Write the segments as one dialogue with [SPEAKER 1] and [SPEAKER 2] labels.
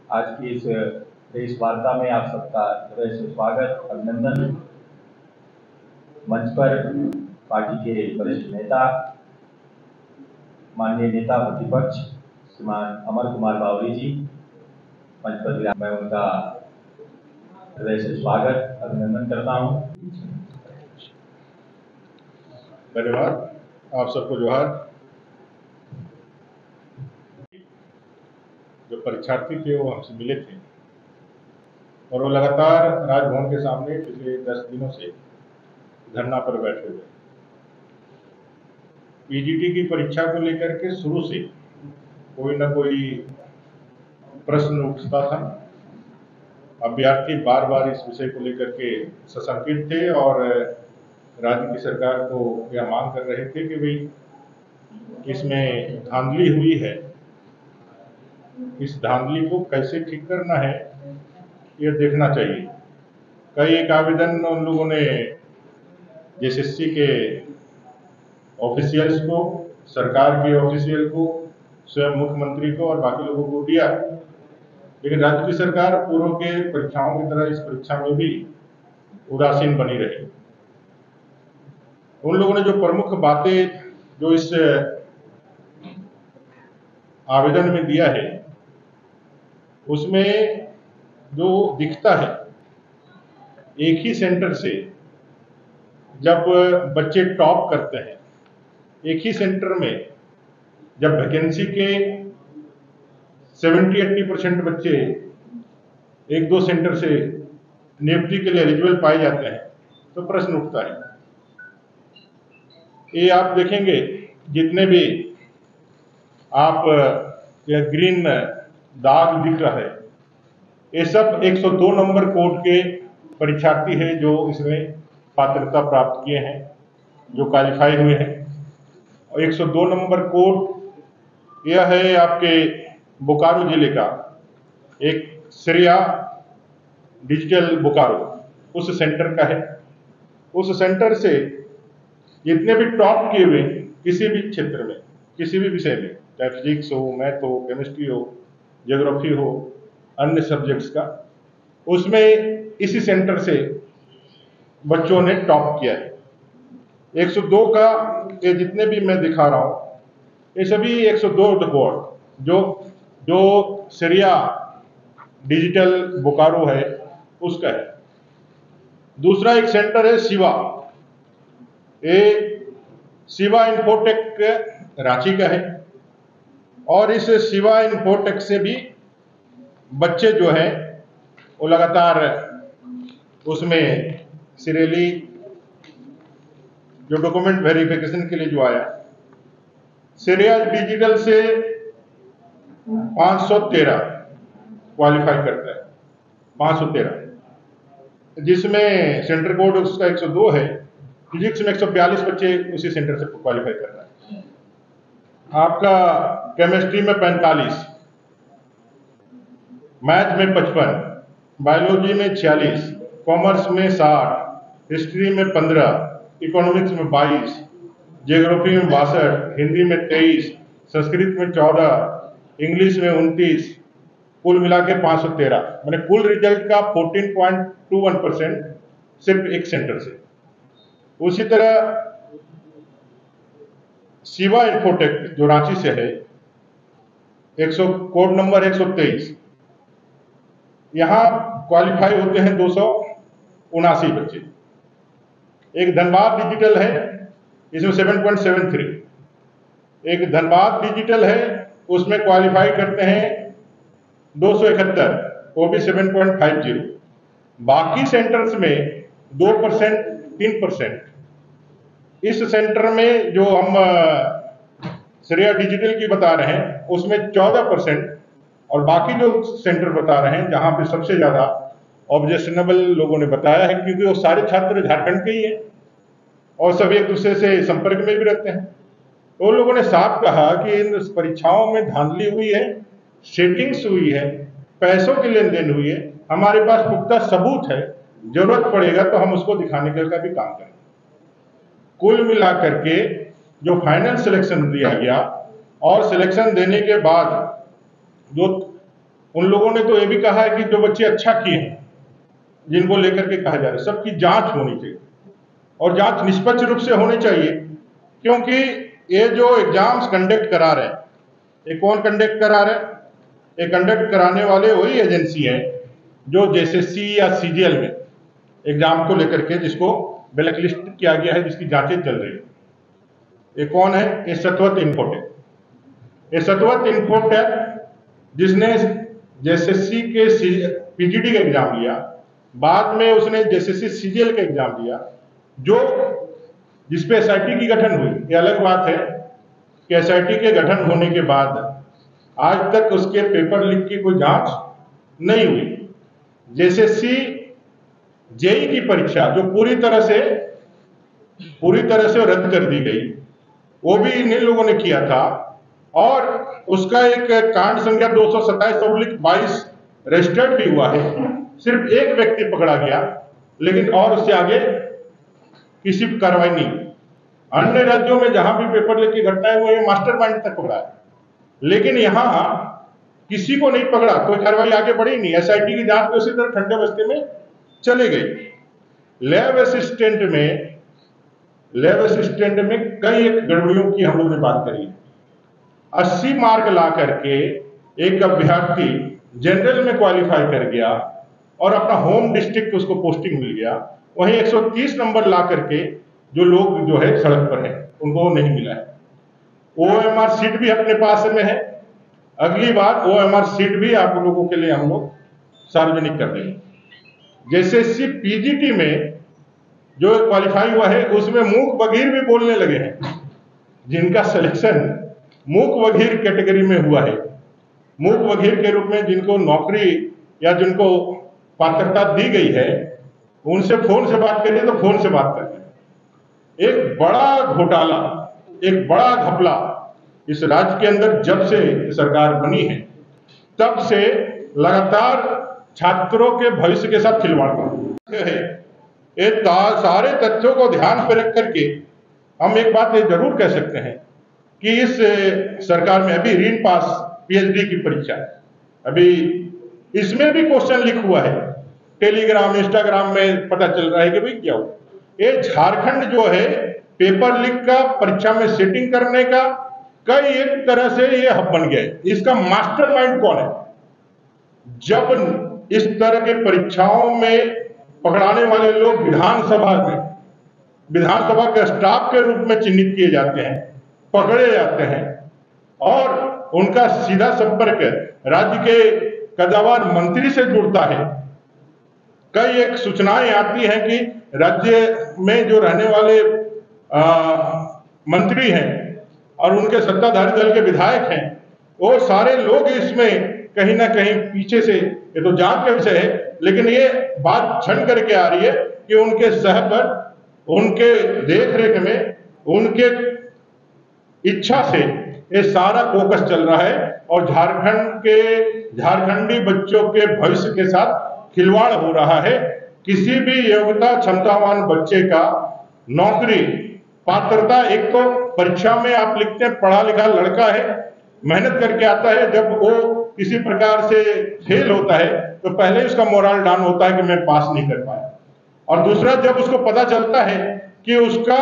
[SPEAKER 1] आज की इस प्रेस वार्ता में आप सबका हृदय से स्वागत, अभिनंदन। मंच पर पार्टी के वरिष्ठ नेता, माननीय नेता प्रतिपक्ष श्रीमान अमर कुमार बावरी जी, मंच पर मैं उनका हृदय से स्वागत, अभिनंदन करता हूँ।
[SPEAKER 2] धन्यवाद। आप सबको जोहार। जो परीक्षार्थी थे वो हमसे मिले थे और वो लगातार राजभवन के सामने पिछले 10 दिनों से धरना पर बैठे हुए। पीजीटी की परीक्षा को लेकर के शुरू से कोई न कोई प्रश्न उठता था। अभ्यर्थी बार बार इस विषय को लेकर के सशंकित थे और राज्य की सरकार को यह मांग कर रहे थे कि भाई इसमें धांधली हुई है, इस धांधली को कैसे ठीक करना है ये देखना चाहिए। कई एक आवेदन उन लोगों ने जेएसएससी के ऑफिशियल्स को, सरकार के ऑफिशियल को, स्वयं मुख्यमंत्री को और बाकी लोगों को दिया, लेकिन राज्य की सरकार पूर्व के परीक्षाओं की तरह इस परीक्षा में भी उदासीन बनी रही। उन लोगों ने जो प्रमुख बातें जो इस आवेदन में दिया है उसमें जो दिखता है, एक ही सेंटर से जब बच्चे टॉप करते हैं, एक ही सेंटर में जब वैकेंसी के 70-80% बच्चे एक दो सेंटर से नियुक्ति के लिए एलिजिबल पाए जाते हैं तो प्रश्न उठता है। ये आप देखेंगे जितने भी आप यह ग्रीन दाग दिख रहा है, ये सब 102 नंबर कोड के परीक्षार्थी हैं जो इसमें पात्रता प्राप्त किए हैं, जो क्वालिफाई हुए हैं। और 102 नंबर कोड यह है आपके बोकारो जिले का एक श्रेया डिजिटल बोकारो, उस सेंटर का है। उस सेंटर से जितने भी टॉप किए हुए किसी भी क्षेत्र में, किसी भी विषय में, चाहे फिजिक्स हो, मैथ हो, केमिस्ट्री हो, ज्योग्राफी हो, अन्य सब्जेक्ट्स का, उसमें इसी सेंटर से बच्चों ने टॉप किया है। 102 का ये जितने भी मैं दिखा रहा हूं, ये सभी 102 बोर्ड जो श्रेया डिजिटल बोकारो है उसका है। दूसरा एक सेंटर है शिवा, ये शिवा इन्फोटेक रांची का है और इस शिवा इन्फोटेक से भी बच्चे जो हैं वो लगातार उसमें सीरियली जो डॉक्यूमेंट वेरिफिकेशन के लिए जो आया, श्रेया डिजिटल से 513 क्वालिफाई करता है, 513, जिसमें सेंटर कोड उसका 102 है। फिजिक्स में 142 बच्चे उसी सेंटर से क्वालिफाई कर रहा है। आपका केमिस्ट्री में 45, मैथ में 55, बायोलॉजी में 46, कॉमर्स में 60, हिस्ट्री में 15, इकोनॉमिक्स में 22, ज्योग्राफी में 62, हिंदी में 23, संस्कृत में 14, इंग्लिश में 29, कुल मिला के 513, मैंने कुल रिजल्ट का 14.21% सिर्फ एक सेंटर से। उसी तरह शिवा इन्फोटेक जो रांची से है, 100 कोड नंबर 123, यहां क्वालिफाई होते हैं 279 बच्चे। एक धनबाद डिजिटल है, इसमें 7.73, एक धनबाद डिजिटल है, उसमें क्वालिफाई करते हैं 271, वो भी 7.50। बाकी सेंटर्स में 2%, 3%। इस सेंटर में जो हम श्रेया डिजिटल की बता रहे हैं उसमें 14%, और बाकी जो सेंटर बता रहे हैं जहां पे सबसे ज्यादा ऑब्जेक्शनेबल लोगों ने बताया है, क्योंकि वो सारे छात्र झारखंड के ही हैं और सब एक दूसरे से संपर्क में भी रहते हैं, तो लोगों ने साफ कहा कि इन परीक्षाओं में धांधली हुई है, सेटिंग्स हुई है, पैसों की लेन देन हुई है। हमारे पास पुख्ता सबूत है, जरूरत पड़ेगा तो हम उसको दिखाने का भी काम करेंगे। कुल मिलाकर के जो फाइनल सिलेक्शन दिया गया और सिलेक्शन देने के बाद जो उन लोगों ने तो ये भी कहा है कि जो बच्चे अच्छा किए हैं, जिनको लेकर के कहा जा रहा है, सबकी जांच होनी चाहिए और जांच निष्पक्ष रूप से होनी चाहिए। क्योंकि ये जो एग्जाम्स कंडक्ट करा रहे हैं, ये कौन कंडक्ट करा रहे हैं? ये कंडक्ट कराने वाले वही एजेंसी है जो JSSC या CGL में एग्जाम को लेकर के जिसको ब्लैक लिस्ट किया गया है, जिसकी जांचें चल रही है। ये कौन है? ये सतवत इन्फोटेक। ये सतवत इन्फोटेक जिसने JSSC के PGD का एग्जाम लिया, बाद में उसने JSSC CGL का एग्जाम दिया, जो जिसपे SIT की गठन हुई। ये अलग बात है कि SIT के गठन होने के बाद आज तक उसके पेपर लीक की कोई जांच नहीं हुई। JSSC JEE की परीक्षा जो पूरी तरह से रद्द कर दी गई, वो भी इन लोगों ने किया था और उसका एक कांड संख्या 227/22 रजिस्टर्ड भी हुआ है। सिर्फ एक व्यक्ति पकड़ा गया, लेकिन और उससे आगे किसी कार्रवाई नहीं। अन्य राज्यों में जहां भी पेपर लीक की घटनाएं हुई, मास्टरमाइंड तक पकड़ा है, लेकिन यहां किसी को नहीं पकड़ा, कोई कार्रवाई आगे बढ़ी नहीं। SIT की जांच तो उसी तरह ठंडे बस्ते में चली गई। लैब असिस्टेंट में कई एक गड़बड़ियों की हम लोग ने बात करी। 80 मार्क ला करके एक अभ्यर्थी जनरल में क्वालिफाई कर गया और अपना होम डिस्ट्रिक्ट उसको पोस्टिंग मिल गया। वहीं 130 नंबर ला करके जो लोग जो है सड़क पर है, उनको नहीं मिला है। OMR सीट भी अपने पास में है। अगली बार OMR सीट भी आप लोगों के लिए हम लोग सार्वजनिक कर देंगे। JSSC PGT में जो क्वालिफाई हुआ है, उसमें मूक बधिर भी बोलने लगे हैं। जिनका सिलेक्शन मूक बधिर कैटेगरी में हुआ है, मूक बधिर के रूप में जिनको नौकरी या जिनको पात्रता दी गई है, उनसे फोन से बात करिए तो फोन से बात करते हैं। एक बड़ा घोटाला, एक बड़ा घपला इस राज्य के अंदर जब से सरकार बनी है, तब से लगातार छात्रों के भविष्य के साथ खिलवाड़ है। ये सारे तथ्यों को ध्यान पर रख करके हम एक बात ये जरूर कह सकते हैं कि इस सरकार में अभी रीन पास PhD की परीक्षा है, अभी इसमें भी क्वेश्चन लीक हुआ है। टेलीग्राम, इंस्टाग्राम में पता चल रहा है कि भाई क्या हो। ये झारखंड जो है पेपर लीक का, परीक्षा में सेटिंग करने का कई एक तरह से ये हब बन गया है। इसका मास्टरमाइंड कौन है? जब इस तरह के परीक्षाओं में पकड़ाने वाले लोग विधानसभा के स्टाफ के रूप में चिन्हित किए जाते हैं, पकड़े जाते हैं और उनका सीधा संपर्क राज्य के कदावर मंत्री से जुड़ता है। कई एक सूचनाएं आती हैं कि राज्य में जो रहने वाले मंत्री हैं और उनके सत्ताधारी दल के विधायक हैं, वो सारे लोग इसमें कहीं ना कहीं पीछे से, ये तो जांच का विषय है, लेकिन ये बात छन करके आ रही है कि उनके सह पर, उनके देखरेख में, उनके इच्छा से ये सारा फोकस चल रहा है और झारखंडी बच्चों के भविष्य के साथ खिलवाड़ हो रहा है। किसी भी योग्यता क्षमतावान बच्चे का नौकरी पात्रता, एक तो परीक्षा में आप लिखते हैं पढ़ा लिखा लड़का है, मेहनत करके आता है, जब वो किसी प्रकार से फेल होता है तो पहले उसका मोरल डाउन होता है कि मैं पास नहीं कर पाया, और दूसरा जब उसको पता चलता है कि उसका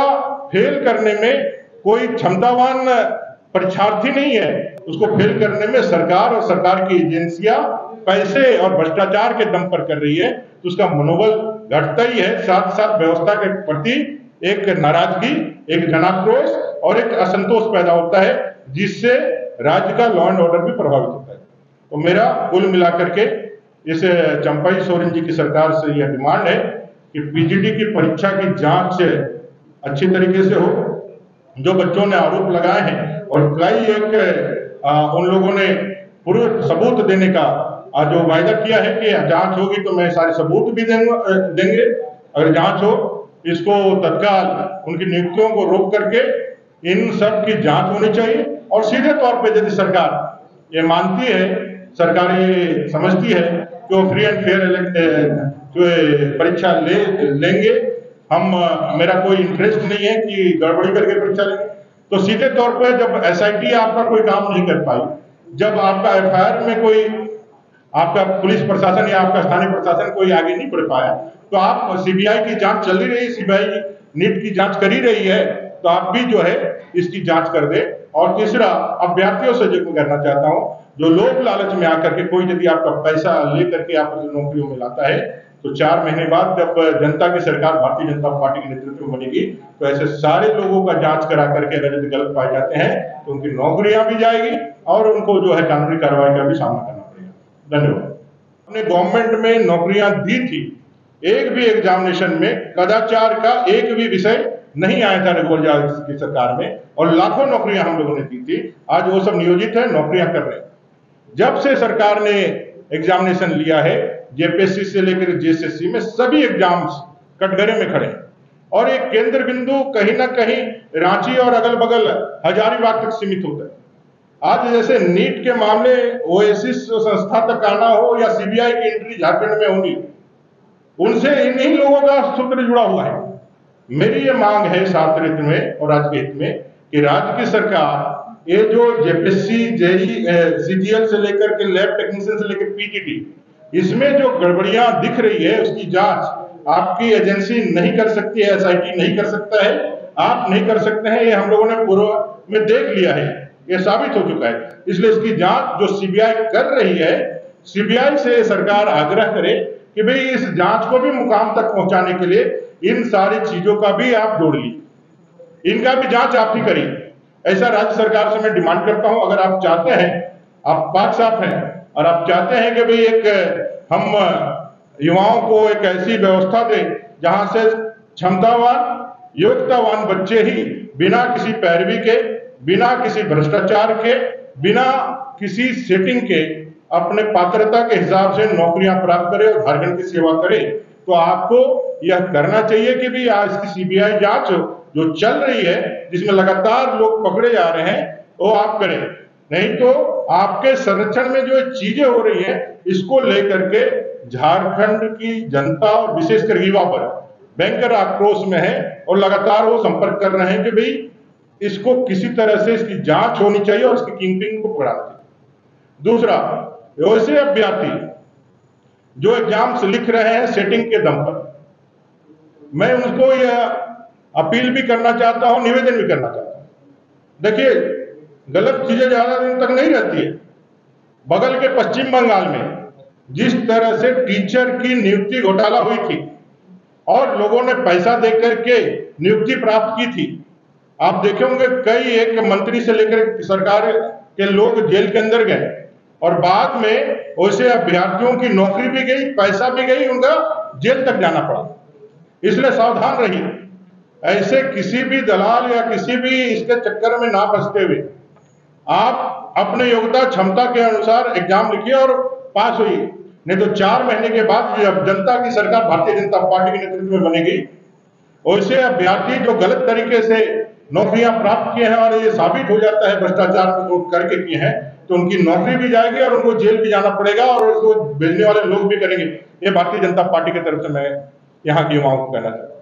[SPEAKER 2] फेल करने में कोई क्षमतावान परीक्षार्थी नहीं है, उसको फेल करने में सरकार और सरकार की एजेंसियां पैसे और भ्रष्टाचार के दम पर कर रही है, तो उसका मनोबल घटता ही है। साथ साथ व्यवस्था के प्रति एक नाराजगी, एक जनाक्रोश और एक असंतोष पैदा होता है, जिससे राज्य का लॉ एंड ऑर्डर भी प्रभावित होता है। तो मेरा कुल मिलाकर के इस चंपाई सोरेन जी की सरकार से यह डिमांड है कि PGD की परीक्षा की जांच अच्छी तरीके से हो। जो बच्चों ने आरोप लगाए हैं और कई एक उन लोगों ने पूरे सबूत देने का जो वायदा किया है कि जांच होगी तो मैं सारे सबूत भी देंगे, अगर जांच हो इसको तत्काल उनकी नियुक्तियों को रोक करके इन सब की जांच होनी चाहिए। और सीधे तौर पे यदि सरकार ये मानती है, सरकार ये समझती है कि वो फ्री एंड फेयर परीक्षा लेंगे, मेरा कोई इंटरेस्ट नहीं है कि गड़बड़ी करके परीक्षा लेंगे, तो सीधे तौर पे जब SIT आपका कोई काम नहीं कर पाई, जब आपका FIR में कोई आपका पुलिस प्रशासन या आपका स्थानीय प्रशासन कोई आगे नहीं बढ़ पाया, तो आप सीबीआई की जांच चल ही रही है, सीबीआई नीट की जांच कर ही रही है, तो आप भी जो है इसकी जांच कर दे। और तीसरा, अभ्यर्थियों से जो कहना चाहता हूं, जो लोग लालच में आकर के कोई यदि आपका पैसा लेकर के आप नौकरियों में लाता है, तो 4 महीने बाद जब जनता की सरकार भारतीय जनता पार्टी के नेतृत्व में बनेगी, तो ऐसे सारे लोगों का जांच करा करके अगर यदि गलत पाए जाते हैं तो उनकी नौकरियां भी जाएगी और उनको जो है कानूनी कार्रवाई का भी सामना करना पड़ेगा। धन्यवाद। हमने गवर्नमेंट में नौकरियां दी थी, एक भी एग्जामिनेशन में कदाचार का एक भी विषय नहीं आया था रघुवर यादव की सरकार में, और लाखों नौकरियां हम लोगों ने दी थी। आज वो सब नियोजित है, नौकरियां कर रहे हैं। जब से सरकार ने एग्जामिनेशन लिया है, जेपीएससी से लेकर जेएसएससी में सभी एग्जाम्स कटघरे में खड़े हैं, और एक केंद्र बिंदु कहीं ना कहीं रांची और अगल बगल हजारीबाग तक सीमित होता है। आज जैसे नीट के मामले ओएसिस संस्था तक आना हो या सीबीआई की एंट्री झारखंड में होगी, उनसे इन्हीं लोगों का सूत्र जुड़ा हुआ है। मेरी ये मांग है छात्र हित में और राज्य के हित में कि राज्य की सरकार ये जो जेपीएससी, जेई, सीजीएल से लेकर के लैब टेक्नीशियन से लेकर पीजीटी, इसमें जो गड़बड़ियां दिख रही है उसकी जांच आपकी एजेंसी नहीं कर सकती है, एसआईटी नहीं कर सकता है, आप नहीं कर सकते हैं, ये हम लोगों ने पूर्व में देख लिया है, ये साबित हो चुका है। इसलिए इसकी जांच जो सीबीआई कर रही है, सीबीआई से सरकार आग्रह करे कि भाई इस जांच को भी मुकाम तक पहुंचाने के लिए इन सारी चीजों का भी आप जोड़ लीजिए, इनका भी जांच आप ही करिए। ऐसा राज्य सरकार से मैं डिमांड करता हूं। अगर आप चाहते हैं, आप पाक साफ हैं और आप चाहते हैं कि भाई एक हम युवाओं को एक ऐसी व्यवस्था दें जहां से क्षमतावान, योग्यतावान बच्चे ही बिना किसी पैरवी के, बिना किसी भ्रष्टाचार के, बिना किसी सेटिंग के अपने पात्रता के हिसाब से नौकरियां प्राप्त करे और झारखंड की सेवा करे, तो आपको यह करना चाहिए कि भी आज की सीबीआई जांच जो चल रही है, जिसमें लगातार लोग पकड़े जा रहे हैं, वो आप करें। नहीं तो आपके संरक्षण में जो चीजें हो रही हैं, इसको लेकर के झारखंड की जनता और विशेषकर युवा पर भयंकर आक्रोश में है और लगातार वो संपर्क कर रहे हैं कि भाई इसको किसी तरह से इसकी जांच होनी चाहिए और इसकी किंगपिन को पकड़ाना चाहिए। दूसरा, वैसे अभ्यर्थी जो एग्जाम्स लिख रहे हैं सेटिंग के दम पर, मैं उनको यह अपील भी करना चाहता हूं, निवेदन भी करना चाहता हूं। देखिए, गलत चीजें ज्यादा दिन तक नहीं रहती है। बगल के पश्चिम बंगाल में जिस तरह से टीचर की नियुक्ति घोटाला हुई थी और लोगों ने पैसा देकर के नियुक्ति प्राप्त की थी, आप देखे होंगे कई एक मंत्री से लेकर सरकार के लोग जेल के अंदर गए और बाद में वैसे अभ्यर्थियों की नौकरी भी गई, पैसा भी गई, उनका जेल तक जाना पड़ा। इसलिए सावधान रहिए, ऐसे किसी भी दलाल या किसी भी इसके चक्कर में ना फंसते हुए आप अपने योग्यता क्षमता के अनुसार एग्जाम लिखिए और पास होइए। नहीं तो 4 महीने के बाद जब जनता की सरकार भारतीय जनता पार्टी के नेतृत्व में बनेगी, वैसे अभ्यर्थी जो गलत तरीके से नौकरियां प्राप्त किए हैं और ये साबित हो जाता है भ्रष्टाचार करके किए हैं, तो उनकी नौकरी भी जाएगी और उनको जेल भी जाना पड़ेगा और उसको भेजने वाले लोग भी करेंगे। ये भारतीय जनता पार्टी की तरफ से मैं यहाँ के युवाओं को कहना चाहता हूँ।